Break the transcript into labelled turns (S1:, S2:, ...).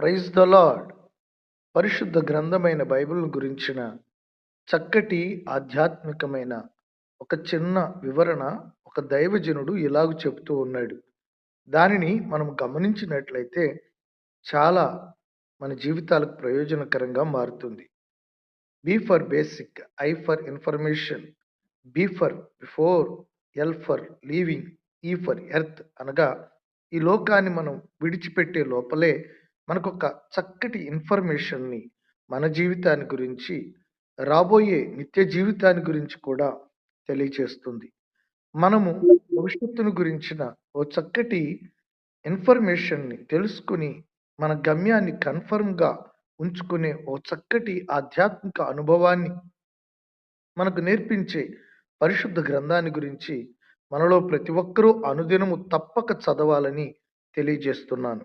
S1: Praise the lord. పరిశుద్ధ గ్రంథమైన Bible గురించిన చక్కటి ఆధ్యాత్మికమైన ఒక చిన్న వివరణ ఒక దైవజనుడు ఇలాగ చెప్తూ ఉన్నాడు. దానిని మనం గమనించినట్లయితే చాలా మన జీవితాలకు ప్రయోజనకరంగా మారుతుంది. B for basic, I for information, B for before, L for leaving, E for earth అనగా ఈ లోకాన్ని మనం విడిచిపెట్టే లోపలే మనకొక చక్కటి ఇన్ఫర్మేషన్‌ని మన జీవితాన్ని గురించి, రాబోయే నిత్య జీవితాన్ని గురించి కూడా తెలియచేస్తుంది. మనము భవిష్యత్తును గురించిన ఓ చక్కటి ఇన్ఫర్మేషన్‌ని తెలుసుకొని, మన గమ్యాన్ని కన్ఫర్మ్‌గా ఉంచుకునే ఓ చక్కటి ఆధ్యాత్మిక అనుభవాన్ని మనకు నేర్పించే పరిశుద్ధ గ్రంథాన్ని గురించి మనలో ప్రతి ఒక్కరూ అనుదినము తప్పక చదవాలని తెలియజేస్తున్నాను.